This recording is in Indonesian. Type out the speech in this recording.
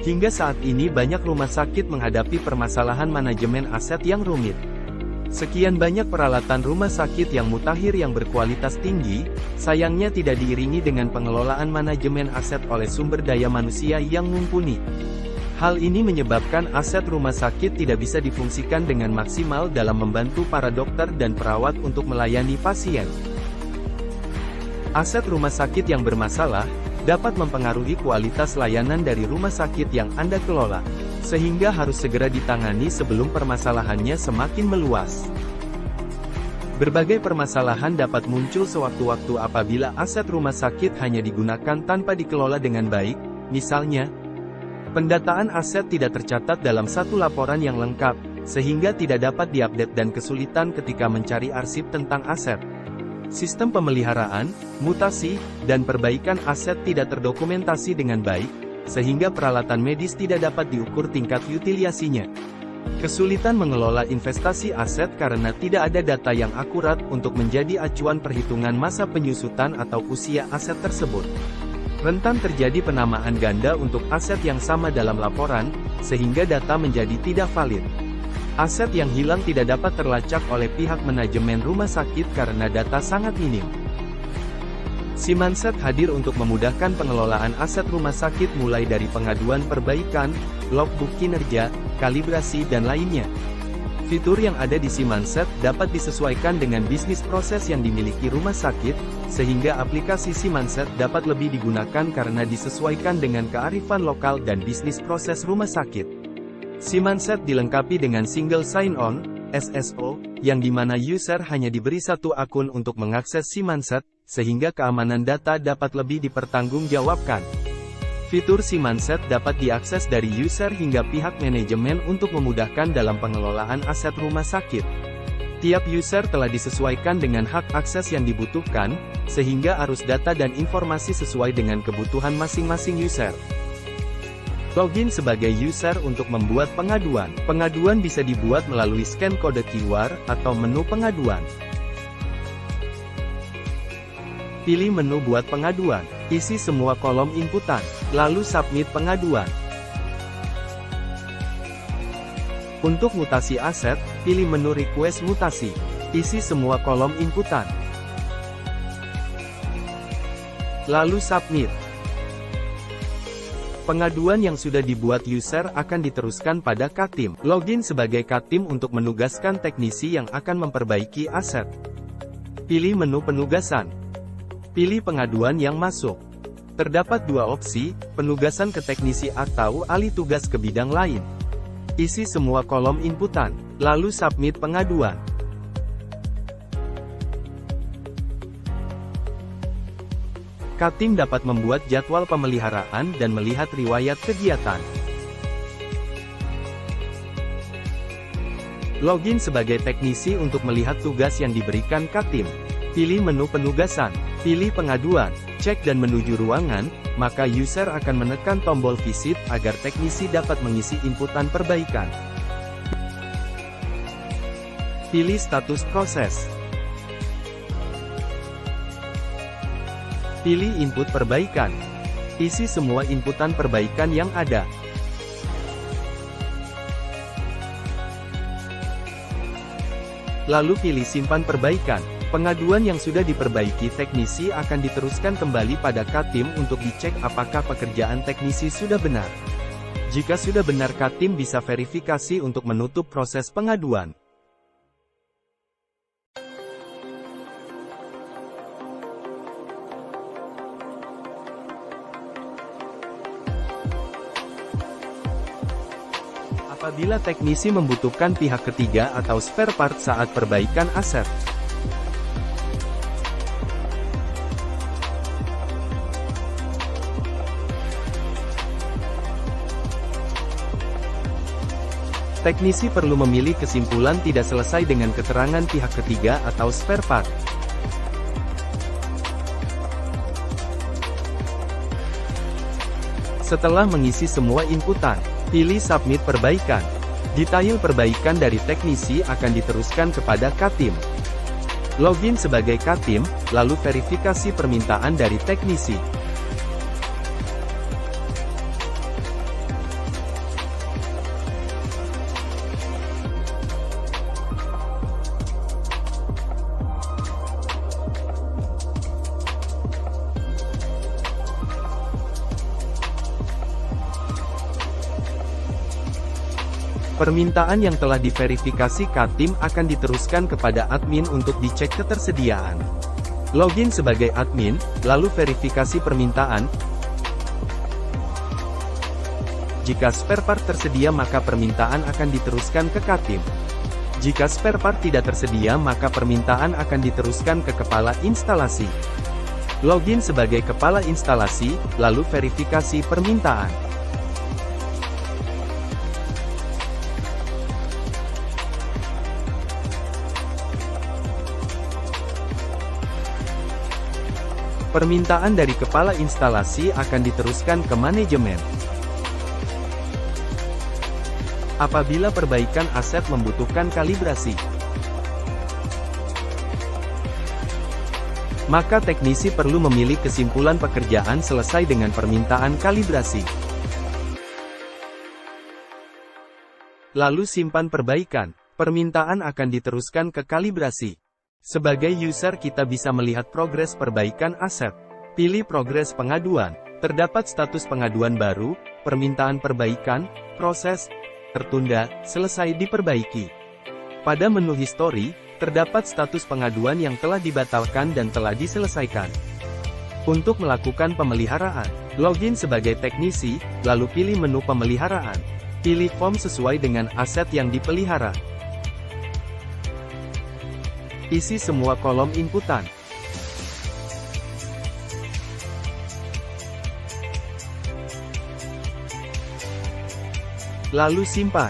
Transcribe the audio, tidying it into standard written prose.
Hingga saat ini banyak rumah sakit menghadapi permasalahan manajemen aset yang rumit. Sekian banyak peralatan rumah sakit yang mutakhir yang berkualitas tinggi, sayangnya tidak diiringi dengan pengelolaan manajemen aset oleh sumber daya manusia yang mumpuni. Hal ini menyebabkan aset rumah sakit tidak bisa difungsikan dengan maksimal dalam membantu para dokter dan perawat untuk melayani pasien. Aset rumah sakit yang bermasalah dapat mempengaruhi kualitas layanan dari rumah sakit yang Anda kelola, sehingga harus segera ditangani sebelum permasalahannya semakin meluas. Berbagai permasalahan dapat muncul sewaktu-waktu apabila aset rumah sakit hanya digunakan tanpa dikelola dengan baik, misalnya, pendataan aset tidak tercatat dalam satu laporan yang lengkap, sehingga tidak dapat diupdate dan kesulitan ketika mencari arsip tentang aset. Sistem pemeliharaan, mutasi, dan perbaikan aset tidak terdokumentasi dengan baik, sehingga peralatan medis tidak dapat diukur tingkat utilisasinya. Kesulitan mengelola investasi aset karena tidak ada data yang akurat untuk menjadi acuan perhitungan masa penyusutan atau usia aset tersebut. Rentan terjadi penamaan ganda untuk aset yang sama dalam laporan, sehingga data menjadi tidak valid. Aset yang hilang tidak dapat terlacak oleh pihak manajemen rumah sakit karena data sangat minim. Simanset hadir untuk memudahkan pengelolaan aset rumah sakit mulai dari pengaduan perbaikan, logbook kinerja, kalibrasi dan lainnya. Fitur yang ada di Simanset dapat disesuaikan dengan bisnis proses yang dimiliki rumah sakit, sehingga aplikasi Simanset dapat lebih digunakan karena disesuaikan dengan kearifan lokal dan bisnis proses rumah sakit. Simanset dilengkapi dengan Single Sign-On, SSO, yang dimana user hanya diberi satu akun untuk mengakses Simanset, sehingga keamanan data dapat lebih dipertanggungjawabkan. Fitur Simanset dapat diakses dari user hingga pihak manajemen untuk memudahkan dalam pengelolaan aset rumah sakit. Tiap user telah disesuaikan dengan hak akses yang dibutuhkan, sehingga arus data dan informasi sesuai dengan kebutuhan masing-masing user. Login sebagai user untuk membuat pengaduan. Pengaduan bisa dibuat melalui scan kode QR, atau menu pengaduan. Pilih menu buat pengaduan. Isi semua kolom inputan, lalu submit pengaduan. Untuk mutasi aset, pilih menu request mutasi. Isi semua kolom inputan, lalu submit. Pengaduan yang sudah dibuat user akan diteruskan pada Katim. Login sebagai Katim untuk menugaskan teknisi yang akan memperbaiki aset. Pilih menu penugasan. Pilih pengaduan yang masuk. Terdapat dua opsi, penugasan ke teknisi atau alih tugas ke bidang lain. Isi semua kolom inputan, lalu submit pengaduan. Katim dapat membuat jadwal pemeliharaan dan melihat riwayat kegiatan. Login sebagai teknisi untuk melihat tugas yang diberikan Katim. Pilih menu penugasan, pilih pengaduan, cek dan menuju ruangan, maka user akan menekan tombol visit agar teknisi dapat mengisi inputan perbaikan. Pilih status proses. Pilih input perbaikan. Isi semua inputan perbaikan yang ada. Lalu pilih simpan perbaikan. Pengaduan yang sudah diperbaiki teknisi akan diteruskan kembali pada Katim untuk dicek apakah pekerjaan teknisi sudah benar. Jika sudah benar, Katim bisa verifikasi untuk menutup proses pengaduan. Apabila teknisi membutuhkan pihak ketiga atau spare part saat perbaikan aset. Teknisi perlu memilih kesimpulan tidak selesai dengan keterangan pihak ketiga atau spare part. Setelah mengisi semua inputan, pilih submit perbaikan. Detail perbaikan dari teknisi akan diteruskan kepada Katim. Login sebagai Katim, lalu verifikasi permintaan dari teknisi. Permintaan yang telah diverifikasi Katim akan diteruskan kepada admin untuk dicek ketersediaan. Login sebagai admin, lalu verifikasi permintaan. Jika spare part tersedia maka permintaan akan diteruskan ke Katim. Jika spare part tidak tersedia maka permintaan akan diteruskan ke kepala instalasi. Login sebagai kepala instalasi, lalu verifikasi permintaan. Permintaan dari kepala instalasi akan diteruskan ke manajemen. Apabila perbaikan aset membutuhkan kalibrasi, maka teknisi perlu memilih kesimpulan pekerjaan selesai dengan permintaan kalibrasi. Lalu simpan perbaikan. Permintaan akan diteruskan ke kalibrasi. Sebagai user kita bisa melihat progres perbaikan aset. Pilih progres pengaduan. Terdapat status pengaduan baru, permintaan perbaikan, proses, tertunda, selesai diperbaiki. Pada menu histori, terdapat status pengaduan yang telah dibatalkan dan telah diselesaikan. Untuk melakukan pemeliharaan, login sebagai teknisi, lalu pilih menu pemeliharaan. Pilih form sesuai dengan aset yang dipelihara. Isi semua kolom inputan. Lalu simpan.